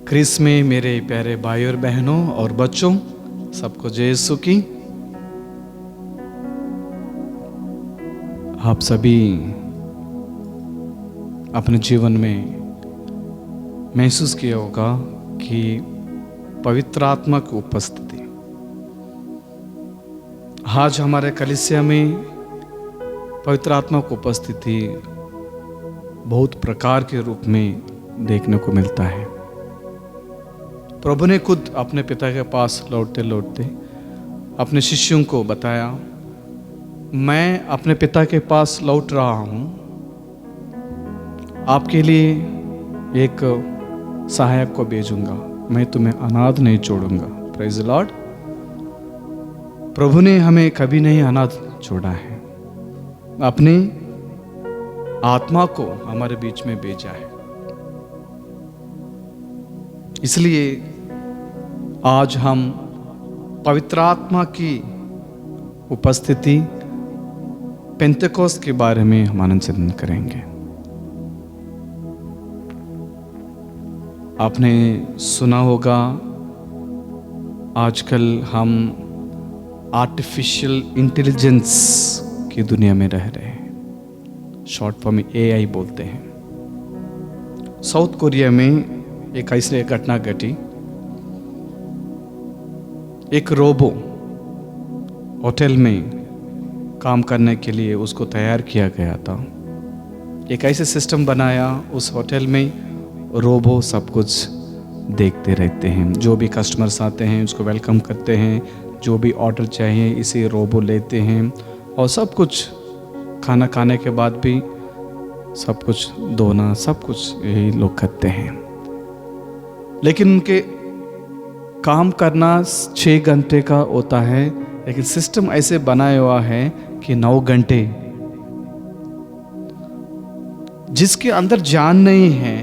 Chris में मेरे प्यारे भाई और बहनों और बच्चों, सबको जय यीशु की। आप सभी अपने जीवन में महसूस किया होगा कि पवित्र आत्मा की उपस्थिति आज हमारे कलीसिया में पवित्र आत्मा की उपस्थिति बहुत प्रकार के रूप में देखने को मिलता है। प्रभु ने खुद अपने पिता के पास लौटते लौटते अपने शिष्यों को बताया, मैं अपने पिता के पास लौट रहा हूँ, आपके लिए एक सहायक को भेजूंगा, मैं तुम्हें अनाथ नहीं छोड़ूंगा। Praise the Lord. प्रभु ने हमें कभी नहीं अनाथ छोड़ा है, अपने आत्मा को हमारे बीच में भेजा है। इसलिए आज हम पवित्र आत्मा की उपस्थिति पेंतेकोस्त के बारे में हम आनंद चिंतन करेंगे। आपने सुना होगा आजकल हम आर्टिफिशियल इंटेलिजेंस की दुनिया में रह रहे हैं, शॉर्ट फॉर्म में AI बोलते हैं। साउथ कोरिया में एक ऐसी घटना घटी, एक रोबो होटल में काम करने के लिए उसको तैयार किया गया था। एक ऐसे सिस्टम बनाया, उस होटल में रोबो सब कुछ देखते रहते हैं, जो भी कस्टमर्स आते हैं उसको वेलकम करते हैं, जो भी ऑर्डर चाहिए इसे रोबो लेते हैं, और सब कुछ खाना खाने के बाद भी सब कुछ धोना सब कुछ यही लोग करते हैं। लेकिन उनके काम करना 6 घंटे का होता है, लेकिन सिस्टम ऐसे बनाया हुआ है कि 9 घंटे। जिसके अंदर जान नहीं है,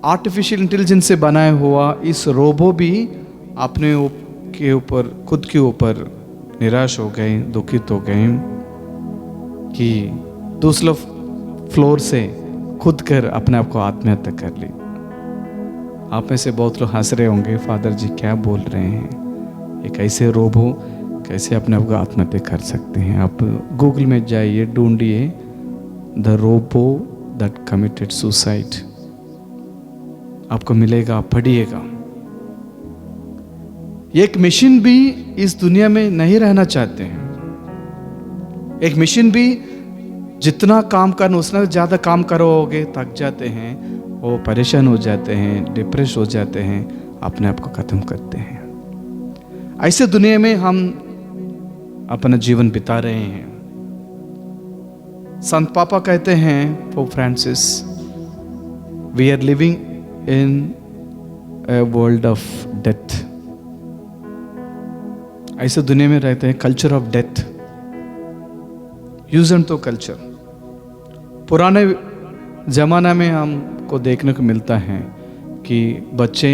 आर्टिफिशियल इंटेलिजेंस से बनाया हुआ इस रोबो भी अपने के ऊपर, खुद के ऊपर निराश हो गए, दुखित हो गए कि दूसरे फ्लोर से खुद कर अपने आप को आत्महत्या कर ली। आप में से बहुत लोग हंस रहे होंगे, फादर जी क्या बोल रहे हैं, एक ऐसे रोबो कैसे अपने आप को आत्महत्या कर सकते हैं। आप गूगल में जाइए, ढूंढिए the robo that committed suicide, आपको मिलेगा, आप पढ़िएगा। एक मशीन भी इस दुनिया में नहीं रहना चाहते हैं। एक मशीन भी जितना काम करना उतना ज़्यादा काम करोगे थक जाते हैं, वो परेशान हो जाते हैं, डिप्रेस हो जाते हैं, अपने आप को ख़त्म करते हैं। ऐसे दुनिया में हम अपना जीवन बिता रहे हैं। संत पापा कहते हैं, Pope Francis, we are living in a world of death. ऐसे दुनिया में रहते हैं, culture of death, use and throw culture. पुराने ज़माना में हमको देखने को मिलता है कि बच्चे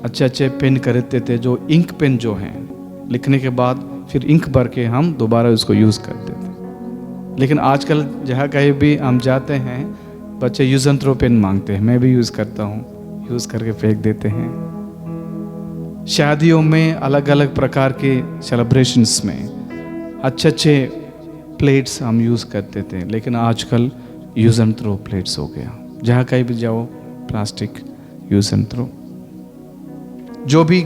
अच्छे अच्छे पेन खरीदते थे, जो इंक पेन जो हैं, लिखने के बाद फिर इंक भर के हम दोबारा उसको यूज़ करते थे। लेकिन आजकल जहाँ कहीं भी हम जाते हैं, बच्चे यूज एंड थ्रो पेन मांगते हैं। मैं भी यूज़ करता हूँ, यूज़ करके फेंक देते हैं। शादियों में अलग अलग प्रकार के सेलिब्रेशंस में अच्छे अच्छे प्लेट्स हम यूज़ करते थे, लेकिन आजकल यूज एंड थ्रो प्लेट्स हो गया। जहाँ कहीं भी जाओ प्लास्टिक, यूज एंड थ्रो। जो भी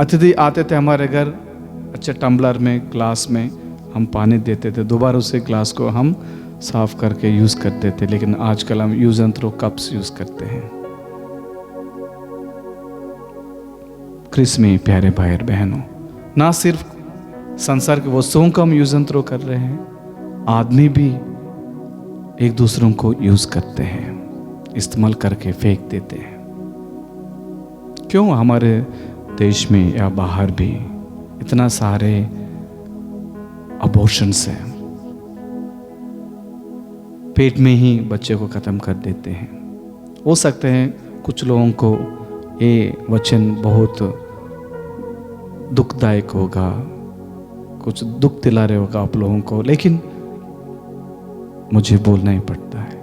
अतिथि आते थे हमारे घर, अच्छे टम्बलर में, ग्लास में हम पानी देते थे, दोबारा उसे ग्लास को हम साफ करके यूज़ करते थे। लेकिन आजकल हम use and throw cups use करते हैं। क्रिस में प्यारे भाई और बहनों, ना सिर्फ संसार के वस्तुओं को हम यूज एंड थ्रो कर रहे हैं, आदमी भी एक दूसरों को यूज़ करते हैं, इस्तेमाल करके फेंक देते हैं। क्यों हमारे देश में या बाहर भी इतना सारे अबॉर्शंस हैं, पेट में ही बच्चे को ख़त्म कर देते हैं। हो सकते हैं कुछ लोगों को ये वचन बहुत दुखदायक होगा, कुछ दुख दिला रहे होगा आप लोगों को, लेकिन मुझे बोलना ही पड़ता है।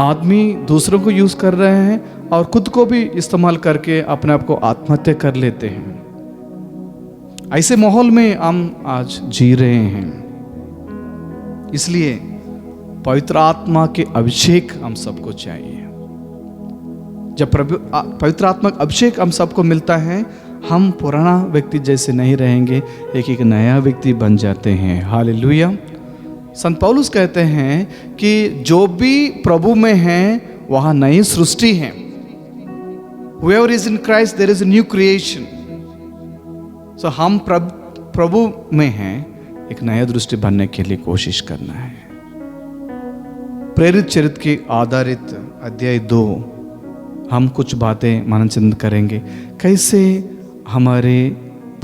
आदमी दूसरों को यूज कर रहे हैं और खुद को भी इस्तेमाल करके अपने आप को आत्महत्या कर लेते हैं। ऐसे माहौल में हम आज जी रहे हैं। इसलिए पवित्र आत्मा के अभिषेक हम सबको चाहिए। जब पवित्र आत्मा का अभिषेक हम सबको मिलता है, हम पुराना व्यक्ति जैसे नहीं रहेंगे, एक नया व्यक्ति बन जाते हैं। हालेलुया। संत पौलुस कहते हैं कि जो भी प्रभु में है वह नई सृष्टि है। Whoever is in Christ, there is a new creation. So हम प्रभु में हैं, एक नया दृष्टि बनने के लिए कोशिश करना है। प्रेरित चरित्र के आधारित अध्याय 2 हम कुछ बातें मनन करेंगे, कैसे हमारे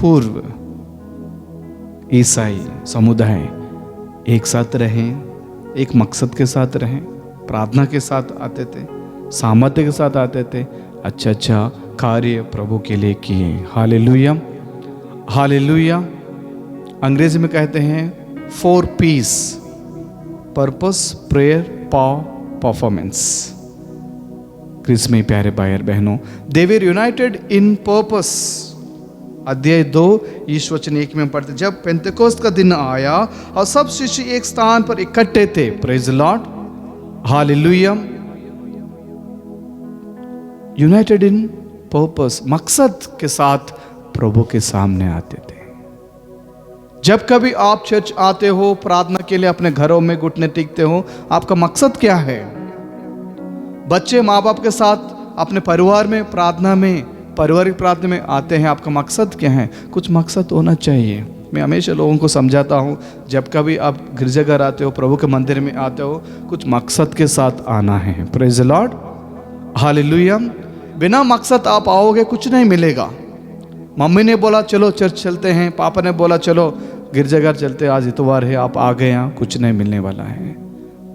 पूर्व ईसाई समुदाय एक साथ रहें, एक मकसद के साथ रहें, प्रार्थना के साथ आते थे, सामर्थ्य के साथ आते थे, अच्छा कार्य प्रभु के लिए किए। हालेलुया, हालेलुया। अंग्रेजी में कहते हैं 4 P's: purpose, prayer, power, performance. क्रिस में प्यारे भाई और बहनों, दे वर यूनाइटेड इन पर्पस। अध्याय 2 इस वचन 1 में पढ़ते, जब पेंतेकोस्त का दिन आया और सब शिष्य एक स्थान पर इकट्ठे थे। Praise the Lord, hallelujah. United in purpose, मकसद के साथ प्रभु के सामने आते थे। जब कभी आप चर्च आते हो, प्रार्थना के लिए अपने घरों में घुटने टेकते हो, आपका मकसद क्या है? बच्चे माँ बाप के साथ अपने परिवार में प्रार्थना में, पारिवारिक प्रार्थना में आते हैं, आपका मकसद क्या है? कुछ मकसद होना चाहिए। मैं हमेशा लोगों को समझाता हूँ, जब कभी आप गिरजाघर आते हो, प्रभु के मंदिर में आते हो, कुछ मकसद के साथ आना है। Praise the Lord, hallelujah. बिना मकसद आप आओगे, कुछ नहीं मिलेगा। मम्मी ने बोला चलो चर्च चलते हैं, पापा ने बोला चलो गिरजाघर चलते, आज इतवार है, आप आ गए, यहाँ कुछ नहीं मिलने वाला है।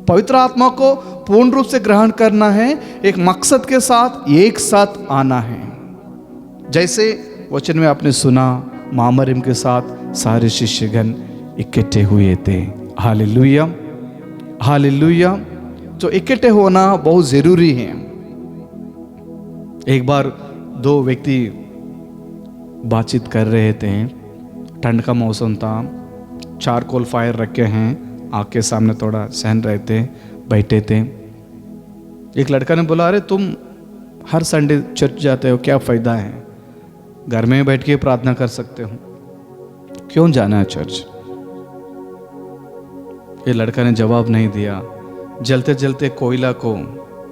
पवित्र आत्मा को पूर्ण रूप से ग्रहण करना है, एक मकसद के साथ एक साथ आना है। जैसे वचन में आपने सुना, मामरिम के साथ सारे शिष्यगण इकट्ठे हुए थे। Hallelujah, hallelujah. तो इकट्ठे होना बहुत जरूरी है। एक बार 2 व्यक्ति बातचीत कर रहे थे, ठंड का मौसम था, चारकोल फायर रखे हैं, आग के सामने थोड़ा सहन रहे थे, बैठे थे। एक लड़का ने बोला, अरे तुम हर संडे चर्च जाते हो, क्या फ़ायदा है? घर में बैठ के प्रार्थना कर सकते हो, क्यों जाना है चर्च? ये लड़का ने जवाब नहीं दिया। जलते जलते कोयला को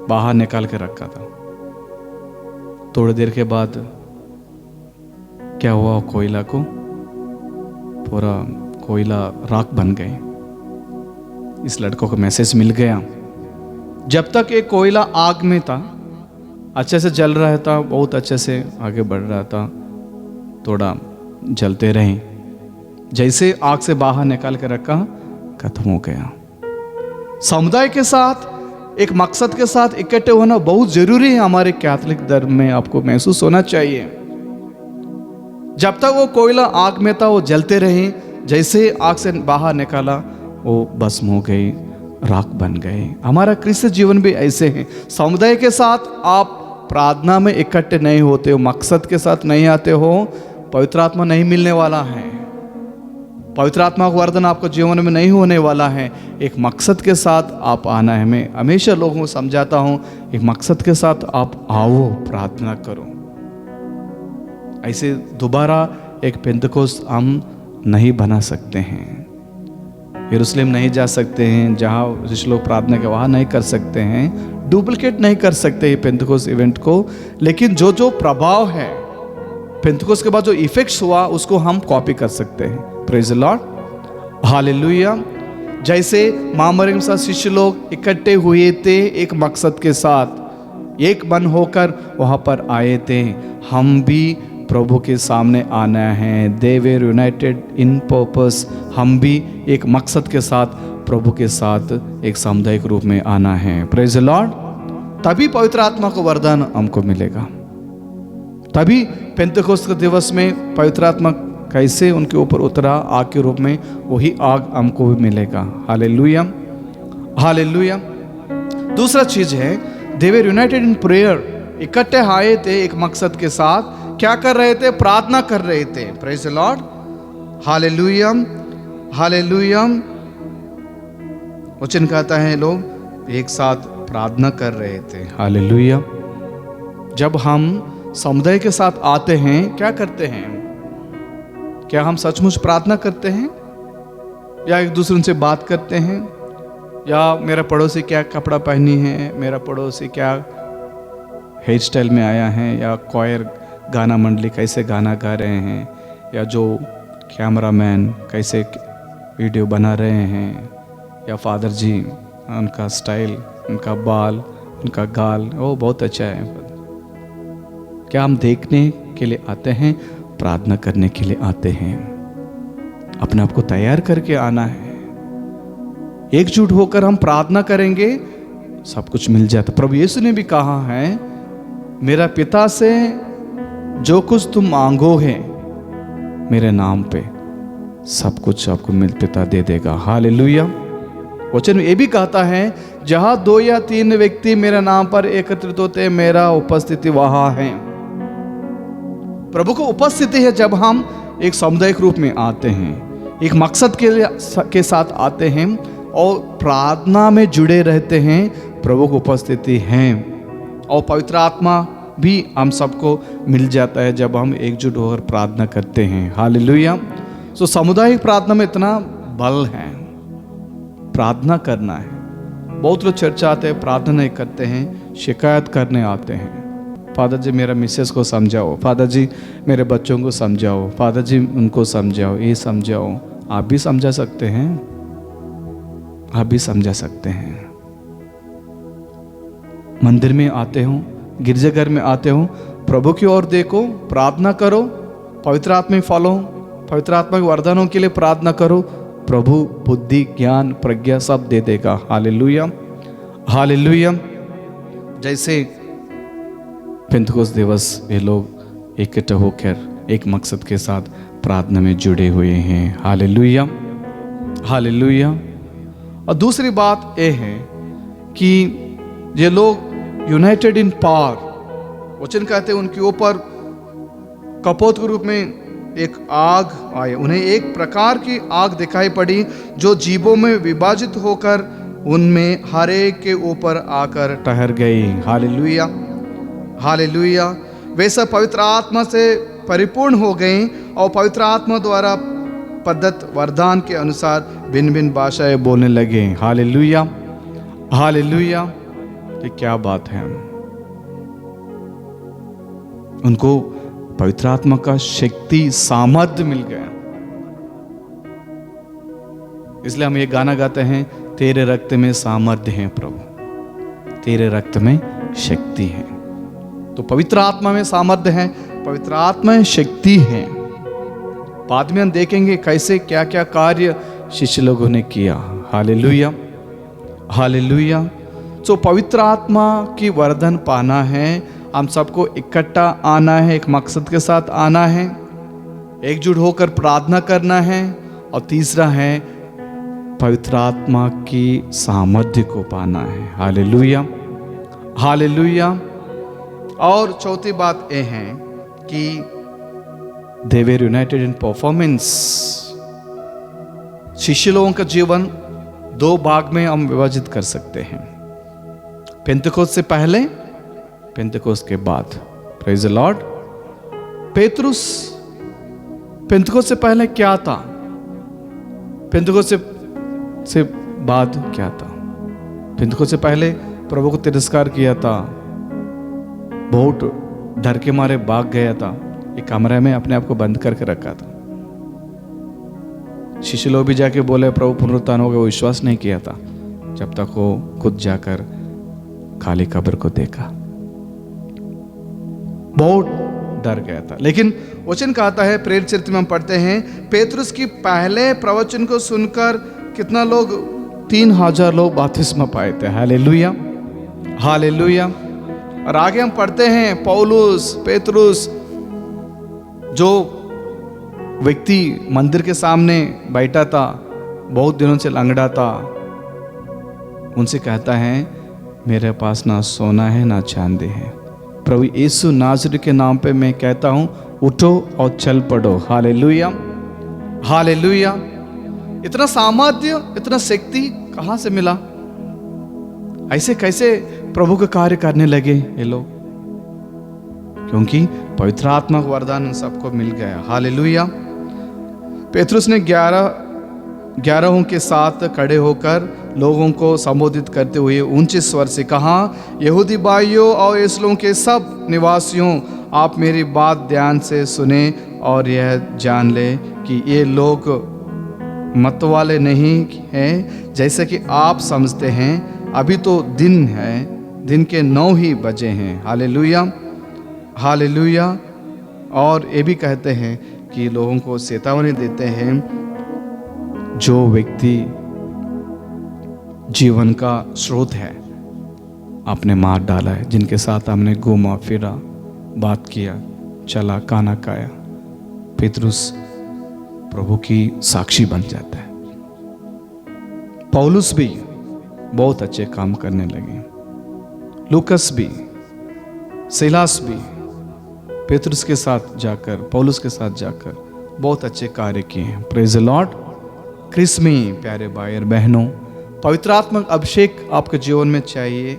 बाहर निकाल के रखा था। थोड़ी देर के बाद क्या हुआ, कोयला को पूरा कोयला राख बन गए। इस लड़कों को मैसेज मिल गया, जब तक ये कोयला आग में था, अच्छे से जल रहा था, बहुत अच्छे से आगे बढ़ रहा था, थोड़ा जलते रहे, जैसे आग से बाहर निकाल के रखा, खत्म हो गया। समुदाय के साथ, एक मकसद के साथ इकट्ठे होना बहुत जरूरी है। हमारे कैथोलिक धर्म में आपको महसूस होना चाहिए। जब तक वो कोयला आग में था, वो जलते रहे, जैसे आग से बाहर निकाला, वो भस्म हो गई, राख बन गए। हमारा क्रिस्तीय जीवन भी ऐसे है। समुदाय के साथ आप प्रार्थना में इकट्ठे नहीं होते हो, मकसद के साथ नहीं आते हो, पवित्र आत्मा नहीं मिलने वाला है। पवित्र आत्मा का वरदान आपको जीवन में नहीं होने वाला है। एक मकसद के साथ आप आना है। मैं हमेशा लोगों को समझाता हूँ, एक मकसद के साथ आप आओ, प्रार्थना करो। ऐसे दोबारा एक पेंतकोस्त हम नहीं बना सकते हैं। यरूशलेम नहीं जा सकते हैं, जहाँ जिस लोग प्रार्थना के वहाँ नहीं कर सकते हैं, डुप्लीकेट नहीं कर सकते ये पेंतकोस्त इवेंट को। लेकिन जो प्रभाव है पेंतकोस्त के बाद, जो इफेक्ट्स हुआ, उसको हम कॉपी कर सकते हैं। Praise the Lord, hallelujah. जैसे मां मरियम के साथ शिष्य लोग इकट्ठे हुए थे, एक मकसद के साथ एक मन होकर वहाँ पर आए थे, हम भी प्रभु के सामने आना है। दे वर यूनाइटेड इन पर्पस, हम भी एक मकसद के साथ प्रभु के साथ एक सामुदायिक रूप में आना है। Praise the Lord. तभी पवित्र आत्मा को वरदान हमको मिलेगा। तभी पेंतेकोस्त के दिवस में पवित्र आत्मा कैसे उनके ऊपर उतरा आग के रूप में, वही आग हमको भी मिलेगा। Hallelujah, hallelujah. दूसरा चीज है, दे वर यूनाइटेड इन प्रेयर, इकट्ठे आए थे एक मकसद के साथ। क्या कर रहे थे? प्रार्थना कर रहे थे। Praise the Lord, hallelujah, hallelujah. वचन कहता है लोग एक साथ प्रार्थना कर रहे थे। हालेलुया। जब हम समुदाय के साथ आते हैं, क्या करते हैं? क्या हम सचमुच प्रार्थना करते हैं, या एक दूसरे से बात करते हैं, या मेरा पड़ोसी क्या कपड़ा पहनी है, मेरा पड़ोसी क्या हेयर स्टाइल में आया है, या क्वायर गाना मंडली कैसे गाना गा रहे हैं, या जो कैमरामैन कैसे वीडियो बना रहे हैं, या फादर जी उनका स्टाइल, उनका बाल, उनका गाल, वो बहुत अच्छा है। क्या हम देखने के लिए आते हैं, प्रार्थना करने के लिए आते हैं? अपने आप को तैयार करके आना है। एकजुट होकर हम प्रार्थना करेंगे, सब कुछ मिल जाता। प्रभु यीशु ने भी कहा है, मेरा पिता से जो कुछ तुम मांगोगे मेरे नाम पे, सब कुछ आपको पिता दे देगा। हालेलुया। वचन में ये भी कहता है, जहां 2 या 3 व्यक्ति मेरे नाम पर एकत्रित होते, मेरा उपस्थिति वहां है। प्रभु को उपस्थिति है जब हम एक सामुदायिक रूप में आते हैं, एक मकसद के साथ आते हैं और प्रार्थना में जुड़े रहते हैं। प्रभु को उपस्थिति है और पवित्र आत्मा भी हम सबको मिल जाता है जब हम एकजुट होकर प्रार्थना करते हैं। हालेलुया। सो सामुदायिक प्रार्थना में इतना बल है, प्रार्थना करना है। बहुत लोग चर्च आते हैं, प्रार्थना नहीं करते हैं, शिकायत करने आते हैं। फादर जी मेरा मिसेस को समझाओ, फादर जी मेरे बच्चों को समझाओ, फादर जी उनको समझाओ, ये समझाओ। आप भी समझा सकते हैं, आप भी समझा सकते हैं। मंदिर में आते हो, गिरजाघर में आते हो, प्रभु की ओर देखो, प्रार्थना करो, पवित्र आत्मा में फॉलो, पवित्र आत्मा के वरदानों के लिए प्रार्थना करो। प्रभु बुद्धि, ज्ञान, प्रज्ञा सब दे देगा। Hallelujah, hallelujah. जैसे पेंतकोस्त दिवस ये लोग इकट्ठे होकर एक मकसद के साथ प्रार्थना में जुड़े हुए हैं। Hallelujah, hallelujah. और दूसरी बात यह है कि ये लोग यूनाइटेड इन पावर, वचन कहते हैं उनके ऊपर कपोत के रूप में एक आग आए। उन्हें एक प्रकार की आग दिखाई पड़ी जो जीवों में विभाजित होकर उनमें हर एक के ऊपर आकर ठहर गई। Hallelujah, hallelujah. वे सब पवित्र आत्मा से परिपूर्ण हो गए और पवित्र आत्मा द्वारा प्रदत्त वरदान के अनुसार भिन्न भिन्न भाषाएं बोलने लगे। Hallelujah, hallelujah. ये क्या बात है! उनको पवित्र आत्मा का शक्ति, सामर्थ्य मिल गया। इसलिए हम ये गाना गाते हैं, तेरे रक्त में सामर्थ्य है प्रभु, तेरे रक्त में शक्ति है। तो पवित्र आत्मा में सामर्थ्य है, पवित्र आत्मा में शक्ति है। बाद में हम देखेंगे कैसे क्या क्या कार्य शिष्य लोगों ने किया। Hallelujah, hallelujah. तो पवित्र आत्मा की वरदान पाना है, हम सबको इकट्ठा आना है, एक मकसद के साथ आना है, एकजुट होकर प्रार्थना करना है। और तीसरा है पवित्र आत्मा की सामर्थ्य को पाना है। Hallelujah, hallelujah. और चौथी बात यह है कि दे वर यूनाइटेड इन परफॉर्मेंस। शिष्य लोगों का जीवन 2 भाग में हम विभाजित कर सकते हैं, पेंतेकोस्त से पहले, पेंतेकोस्त के बाद। Praise the Lord. पेतरुस, पेंतेकोस्त से पहले क्या था, पेंतेकोस्त से बाद क्या था? पेंतेकोस्त से पहले प्रभु को तिरस्कार किया था, बहुत डर के मारे भाग गया था, एक कमरे में अपने आप को बंद करके रखा था। शिष्य लोग भी जाके बोले प्रभु पुनरुत्थान हो गया, वो विश्वास नहीं किया था जब तक वो खुद जाकर खाली कब्र को देखा, बहुत डर गया था। लेकिन वचन कहता है, प्रेरित चरित्र में हम पढ़ते हैं, पेतरुस की पहले प्रवचन को सुनकर कितना लोग, 3000 लोग बपतिस्मा पाए थे। Hallelujah, hallelujah. और आगे हम पढ़ते हैं, पौलुस, पेतरुस, जो व्यक्ति मंदिर के सामने बैठा था, बहुत दिनों से लंगड़ा था, उनसे कहता है मेरे पास ना सोना है ना चांदी है। प्रभु यीशु नाज़री के नाम पे मैं कहता हूँ, उठो और चल पड़ो। Hallelujah, hallelujah. इतना सामर्थ्य, इतना शक्ति कहाँ से मिला? ऐसे कैसे प्रभु का कार्य करने लगे ये लोग? क्योंकि पवित्र आत्मा का वरदान सबको मिल गया। हालेलुया। पेतरुस ने 11 के साथ खड़े होकर लोगों को संबोधित करते हुए ऊंचे स्वर से कहा, यहूदी भाइयों और यरूशलेम के सब निवासियों, आप मेरी बात ध्यान से सुने और यह जान ले कि ये लोग मत वाले नहीं हैं जैसे कि आप समझते हैं। अभी तो दिन है, दिन के 9 ही बजे हैं। Hallelujah, hallelujah. और ये भी कहते हैं कि लोगों को चेतावनी देते हैं, जो व्यक्ति जीवन का स्रोत है आपने मार डाला है, जिनके साथ हमने घूमा फिरा, बात किया, चला, खाना खाया, पेतरुस प्रभु की साक्षी बन जाता है। पौलुस भी बहुत अच्छे काम करने लगे, लूकस भी, सिलास भी पेतरुस के साथ जाकर, पौलुस के साथ जाकर बहुत अच्छे कार्य किए हैं। Praise the Lord. क्रिस्मी प्यारे भाई और बहनों, पवित्र आत्मा अभिषेक आपके जीवन में चाहिए,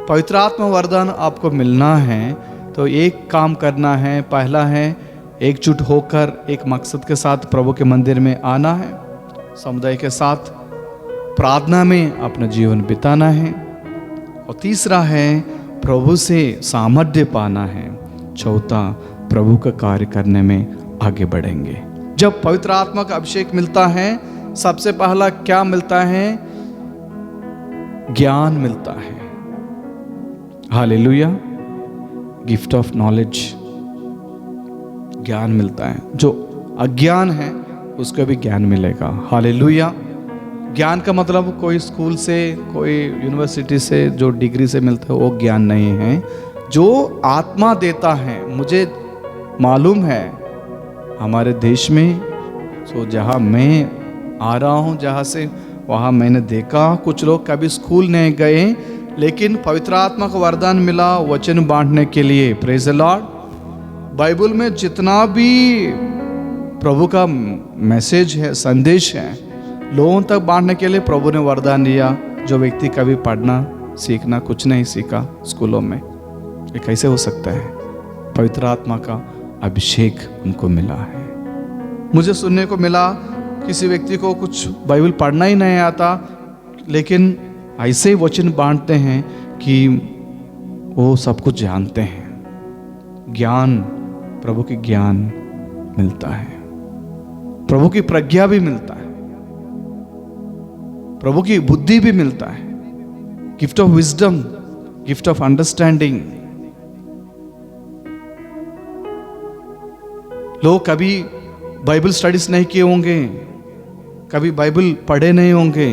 पवित्र आत्मा वरदान आपको मिलना है तो एक काम करना है। पहला है एकजुट होकर एक मकसद के साथ प्रभु के मंदिर में आना है, समुदाय के साथ प्रार्थना में अपना जीवन बिताना है, और तीसरा है प्रभु से सामर्थ्य पाना है। चौथा, प्रभु का कार्य करने में आगे बढ़ेंगे। जब पवित्र आत्मा का अभिषेक मिलता है, सबसे पहला क्या मिलता है? ज्ञान मिलता है। हालेलुया। गिफ्ट ऑफ नॉलेज, ज्ञान मिलता है। जो अज्ञान है उसको भी ज्ञान मिलेगा। हालेलुया। ज्ञान का मतलब कोई स्कूल से, कोई यूनिवर्सिटी से जो डिग्री से मिलता है वो ज्ञान नहीं है। जो आत्मा देता है, मुझे मालूम है हमारे देश में, सो जहाँ मैं आ रहा हूँ, जहाँ से, वहाँ मैंने देखा कुछ लोग कभी स्कूल नहीं गए लेकिन पवित्र आत्मा का वरदान मिला वचन बांटने के लिए। Praise the Lord. बाइबल में जितना भी प्रभु का मैसेज है, संदेश है, लोगों तक बांटने के लिए प्रभु ने वरदान दिया। जो व्यक्ति कभी पढ़ना सीखना कुछ नहीं सीखा स्कूलों में, ये कैसे हो सकता है? पवित्र आत्मा का अभिषेक उनको मिला है। मुझे सुनने को मिला किसी व्यक्ति को कुछ बाइबल पढ़ना ही नहीं आता, लेकिन ऐसे वचन बांटते हैं कि वो सब कुछ जानते हैं। ज्ञान, प्रभु की ज्ञान मिलता है, प्रभु की प्रज्ञा भी मिलता है, प्रभु की बुद्धि भी मिलता है। Gift of wisdom, gift of understanding. लोग कभी बाइबल स्टडीज नहीं किए होंगे, कभी बाइबल पढ़े नहीं होंगे,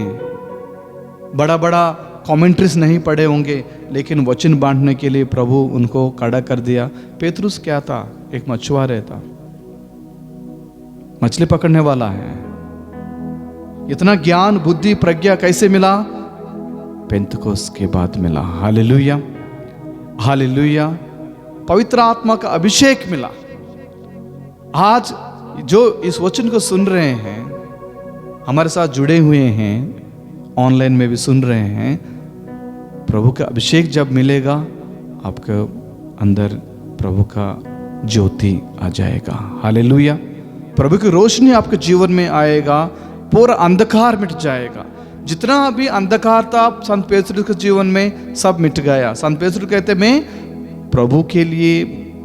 बड़ा बड़ा कमेंट्रीज नहीं पढ़े होंगे, लेकिन वचन बांटने के लिए प्रभु उनको खड़ा कर दिया। पेतरुस क्या था? एक मछुआरा था, मछली पकड़ने वाला है। इतना ज्ञान, बुद्धि, प्रज्ञा कैसे मिला? पेंतकोस्त के बाद मिला। Hallelujah, hallelujah. पवित्र आत्मा का अभिषेक मिला। आज जो इस वचन को सुन रहे हैं, हमारे साथ जुड़े हुए हैं, ऑनलाइन में भी सुन रहे हैं, प्रभु का अभिषेक जब मिलेगा आपके अंदर प्रभु का ज्योति आ जाएगा। हालेलुया। प्रभु की रोशनी आपके जीवन में आएगा, पूरा अंधकार मिट जाएगा। जितना भी अंधकार था संत पेतरुस के जीवन में, सब मिट गया। संत पेतरुस कहते, मैं प्रभु के लिए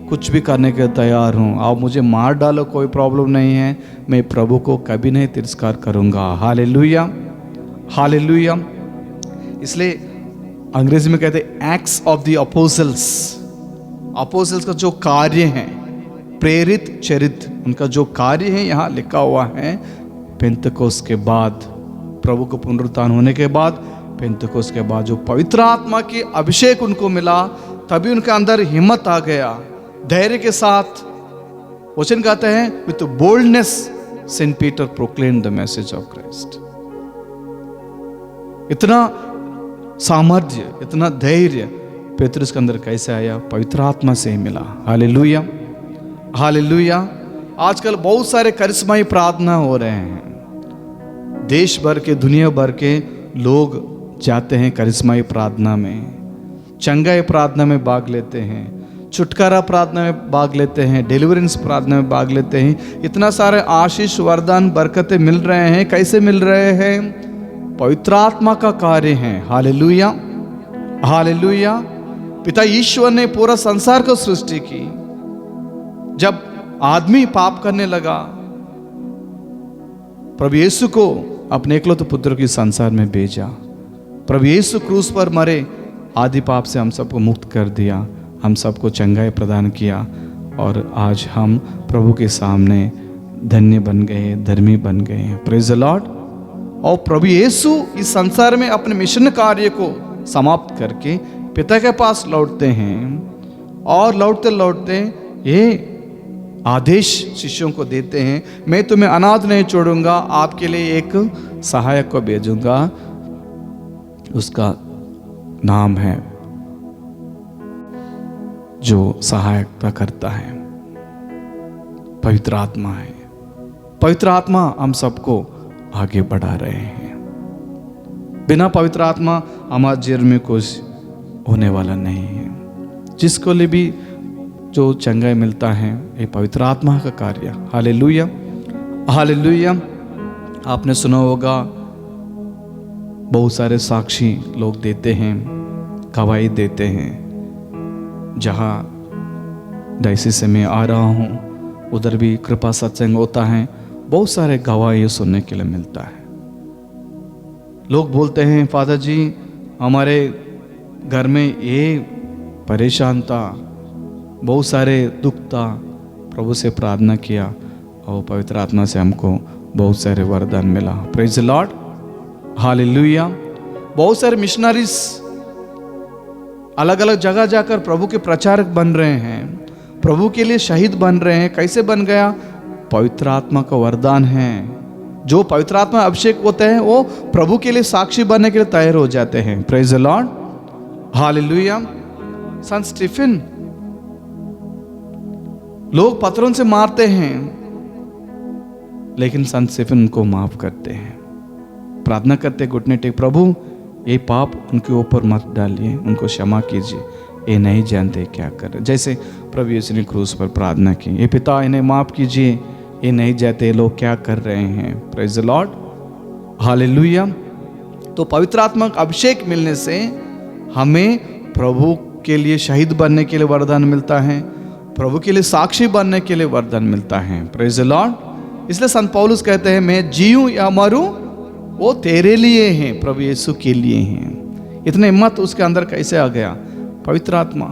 कुछ भी करने के तैयार हूँ, आप मुझे मार डालो, कोई प्रॉब्लम नहीं है, मैं प्रभु को कभी नहीं तिरस्कार करूँगा। Hallelujah, hallelujah. इसलिए अंग्रेजी में कहते हैं acts of the apostles. Apostles का जो कार्य है, प्रेरित चरित्र, उनका जो कार्य है यहाँ लिखा हुआ है। पेंतकोस्त के बाद, प्रभु को पुनरुत्थान होने के बाद, पेंतकोस्त के बाद जो पवित्र आत्मा की अभिषेक उनको मिला, तभी उनके अंदर हिम्मत आ गया। धैर्य के साथ वचन कहते हैं, with boldness Saint Peter proclaimed the message of Christ. इतना सामर्थ्य, इतना धैर्य पेतरुस के अंदर कैसे आया? पवित्र आत्मा से ही मिला। Hallelujah, hallelujah. आजकल बहुत सारे करिश्माई प्रार्थना हो रहे हैं। देश भर के, दुनिया भर के लोग जाते हैं करिश्माई प्रार्थना में, चंगाई प्रार्थना में भाग लेते हैं, छुटकारा प्रार्थना में भाग लेते हैं, डिलीवरेंस प्रार्थना में भाग लेते हैं। इतना सारे आशीष, वरदान, बरकतें मिल रहे हैं। कैसे मिल रहे हैं? पवित्र आत्मा का कार्य है। Hallelujah, hallelujah. पिता ईश्वर ने पूरा संसार को सृष्टि की। जब आदमी पाप करने लगा, प्रभु यीशु को अपने एकलौते पुत्र की संसार में भेजा। प्रभु यीशु क्रूस पर मरे, आदि पाप से हम सबको मुक्त कर दिया, हम सबको चंगाई प्रदान किया, और आज हम प्रभु के सामने धन्य बन गए, धर्मी बन गए। Praise the Lord. और प्रभु यीशु इस संसार में अपने मिशन कार्य को समाप्त करके पिता के पास लौटते हैं, और लौटते लौटते ये आदेश शिष्यों को देते हैं, मैं तुम्हें अनाथ नहीं छोड़ूंगा, आपके लिए एक सहायक को भेजूंगा, उसका नाम है जो सहायता करता है, पवित्र आत्मा है। पवित्र आत्मा हम सबको आगे बढ़ा रहे हैं। बिना पवित्र आत्मा हमारे जीवन में कुछ होने वाला नहीं है। जिसको लिए भी जो चंगाई मिलता है, ये पवित्र आत्मा का कार्य। Hallelujah, hallelujah. आपने सुना होगा, बहुत सारे साक्षी लोग देते हैं, गवाही देते हैं। जहाँ डायसिस से मैं आ रहा हूँ, उधर भी कृपा सत्संग होता है, बहुत सारे गवाही सुनने के लिए मिलता है। लोग बोलते हैं, फादर जी हमारे घर में ये परेशान था, बहुत सारे दुख था, प्रभु से प्रार्थना किया और पवित्र आत्मा से हमको बहुत सारे वरदान मिला। Praise the Lord, hallelujah. बहुत सारे मिशनरीज अलग अलग जगह जाकर प्रभु के प्रचारक बन रहे हैं, प्रभु के लिए शहीद बन रहे हैं। कैसे बन गया? पवित्र आत्मा का वरदान है। जो पवित्र आत्मा अभिषेक होते हैं, वो प्रभु के लिए साक्षी बनने के लिए तैयार हो जाते हैं। Praise the Lord, hallelujah. Sant Stephen, लोग पत्थरों से मारते हैं, लेकिन संत स्टीफन उनको माफ करते हैं, प्रार्थना करते, घुटने टेक, प्रभु ये पाप उनके ऊपर मत डालिए, उनको क्षमा कीजिए, ये नहीं जानते क्या कर रहे। जैसे प्रभु यीशु ने क्रूस पर प्रार्थना की, ये पिता इन्हें माफ कीजिए, ये नहीं जानते ये लोग क्या कर रहे हैं। Praise the Lord, hallelujah. तो पवित्र आत्मा का अभिषेक मिलने से हमें प्रभु के लिए शहीद बनने के लिए वरदान मिलता है, प्रभु के लिए साक्षी बनने के लिए वरदान मिलता है। Praise the Lord. इसलिए संत पौलुस कहते हैं, मैं जीऊं या मरूं वो तेरे लिए हैं, प्रभु यीशु के लिए हैं। इतने हिम्मत उसके अंदर कैसे आ गया? पवित्र आत्मा,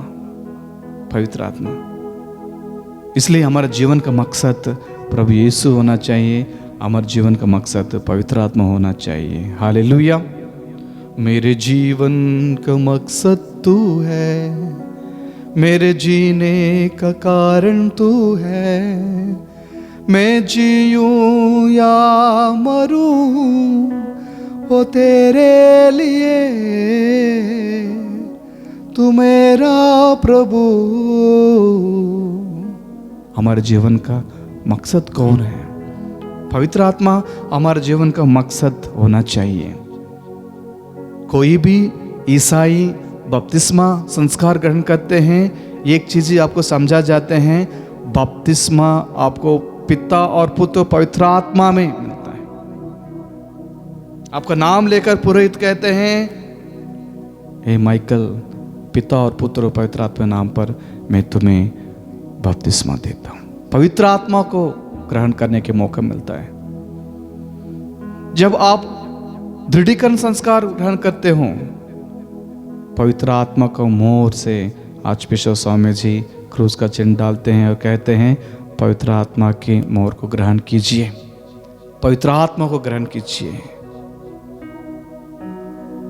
पवित्र आत्मा। इसलिए हमारे जीवन का मकसद प्रभु यीशु होना चाहिए, हमारे जीवन का मकसद पवित्र आत्मा होना चाहिए। हालेलुया। मेरे जीवन का मकसद तू है, मेरे जीने का कारण तू है, मैं जीऊं या मरूं वो तेरे लिए, तू मेरा प्रभु। हमारे जीवन का मकसद कौन है? पवित्र आत्मा हमारे जीवन का मकसद होना चाहिए। कोई भी ईसाई बपतिस्मा संस्कार ग्रहण करते हैं, एक चीज ही आपको समझा जाते हैं, बपतिस्मा आपको पिता और पुत्र पवित्र आत्मा में मिलता है। आपका नाम लेकर पुरोहित कहते हैं, हे माइकल, पिता और पुत्र और पवित्र आत्मा नाम पर मैं तुम्हें बपतिस्मा देता हूं। पवित्र आत्मा को ग्रहण करने के मौका मिलता है। जब आप दृढ़ीकरण संस्कार ग्रहण करते हो, पवित्र आत्मा को मोहर से आर्चबिशप स्वामी जी क्रूस का चिन्ह डालते हैं और कहते हैं, पवित्र आत्मा के मोहर को ग्रहण कीजिए, पवित्र आत्मा को ग्रहण कीजिए।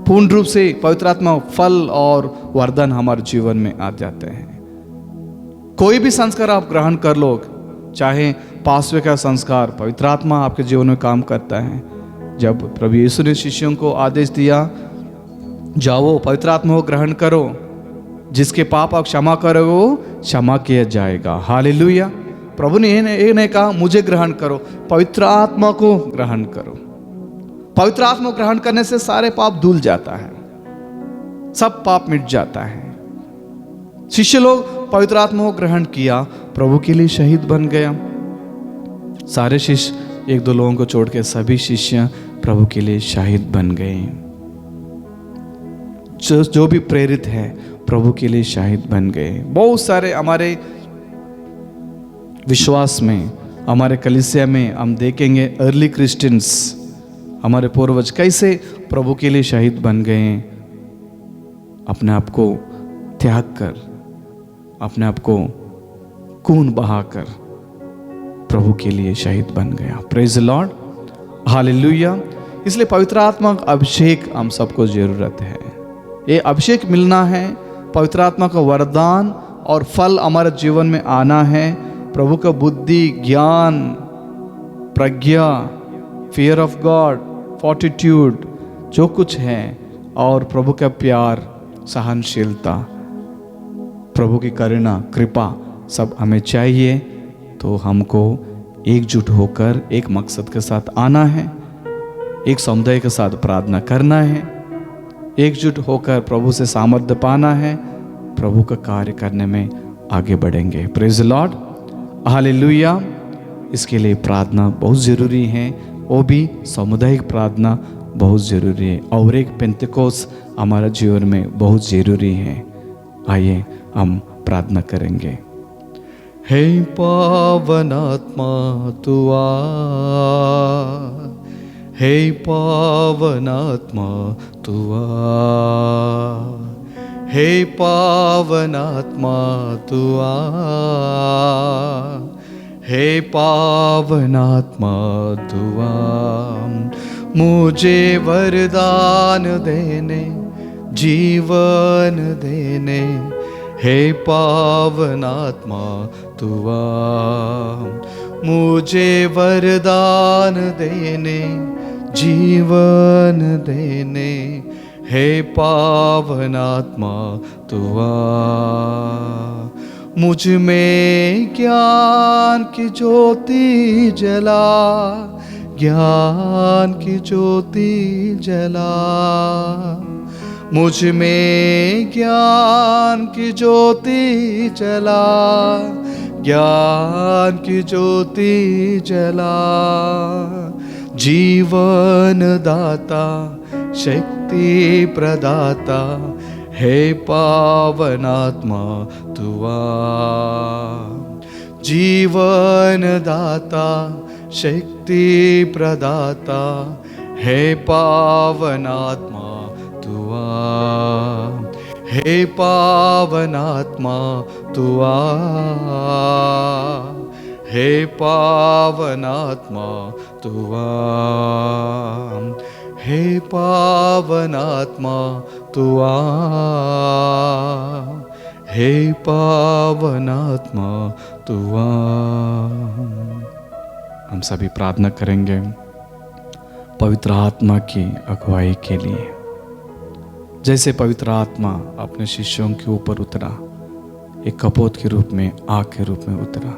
पूर्ण रूप से पवित्र आत्मा फल और वरदान हमारे जीवन में आ जाते हैं। कोई भी संस्कार आप ग्रहण कर लो, चाहे पांचवे का संस्कार, पवित्र आत्मा आपके जीवन में काम करता है। जब प्रभु यीशु ने शिष्यों को आदेश दिया, जाओ पवित्र आत्मा को ग्रहण करो, जिसके पाप आप क्षमा करोगे वो क्षमा किया जाएगा। हालेलुया। प्रभु ने ये नहीं कहा मुझे ग्रहण करो, पवित्र आत्मा को ग्रहण करो। पवित्र आत्मा को ग्रहण करने से सारे पाप धुल जाता है, सब पाप मिट जाता है। शिष्य लोग पवित्र आत्मा को ग्रहण किया, प्रभु के लिए शहीद बन गया। सारे शिष्य, एक दो लोगों को छोड़ के सभी शिष्य प्रभु के लिए शहीद बन गए। जो भी प्रेरित है प्रभु के लिए शहीद बन गए। बहुत सारे हमारे विश्वास में, हमारे कलीसिया में हम देखेंगे अर्ली क्रिश्चियंस, हमारे पूर्वज कैसे प्रभु के लिए शहीद बन गए। अपने आप को त्याग कर, अपने आप को खून बहाकर प्रभु के लिए शहीद बन गया। Praise the Lord, hallelujah. इसलिए पवित्र आत्मा का अभिषेक हम सबको जरूरत है। ये अभिषेक मिलना है, पवित्र आत्मा का वरदान और फल हमारे जीवन में आना है। प्रभु का बुद्धि, ज्ञान, प्रज्ञा, फियर ऑफ गॉड, फॉर्टिट्यूड, जो कुछ है, और प्रभु का प्यार, सहनशीलता, प्रभु की करुणा, कृपा, सब हमें चाहिए। तो हमको एकजुट होकर एक मकसद के साथ आना है, एक समुदाय के साथ प्रार्थना करना है, एकजुट होकर प्रभु से सामर्थ्य पाना है, प्रभु का कार्य करने में आगे बढ़ेंगे। Praise the Lord, hallelujah. इसके लिए प्रार्थना बहुत ज़रूरी है, वो भी सामुदायिक प्रार्थना बहुत ज़रूरी है, और एक पेंतेकोस हमारा जीवन में बहुत ज़रूरी है। आइए हम प्रार्थना करेंगे। हे पावन आत्मा तू आ, हे पावन आत्मा तू आ, हे पावन आत्मा तू आ, हे पावन आत्मा तू आ, मुझे वरदान देने, जीवन देने, हे पावन आत्मा तू आ, मुझे वरदान देने, जीवन देने, हे पावन आत्मा तू आ, मुझ में ज्ञान की ज्योति जला, ज्ञान की ज्योति जला, मुझ में ज्ञान की ज्योति जला, ज्ञान की ज्योति जला, जीवन दाता, शक्ति प्रदाता, हे पावन आत्मा तू आ, जीवन दाता, शक्ति प्रदाता, हे पावन आत्मा तू आ, हे पावन आत्मा तू आ, हे पावन आत्मा तू आ, हे पावन आत्मा तू आ, हे पावन आत्मा तू आ। हम सभी प्रार्थना करेंगे पवित्र आत्मा की अगुवाई के लिए। जैसे पवित्र आत्मा अपने शिष्यों के ऊपर उतरा, एक कपोत के रूप में, आग के रूप में उतरा,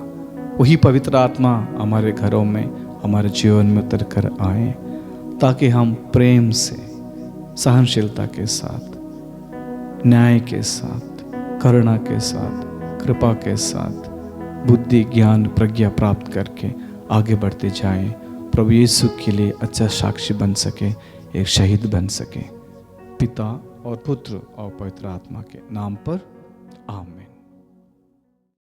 वही पवित्र आत्मा हमारे घरों में, हमारे जीवन में उतर कर आए, ताकि हम प्रेम से, सहनशीलता के साथ, न्याय के साथ, करुणा के साथ, कृपा के साथ, बुद्धि, ज्ञान, प्रज्ञा प्राप्त करके आगे बढ़ते जाएं। प्रभु यीशु के लिए अच्छा साक्षी बन सके, एक शहीद बन सके। पिता और पुत्र और पवित्र आत्मा के नाम पर आमीन।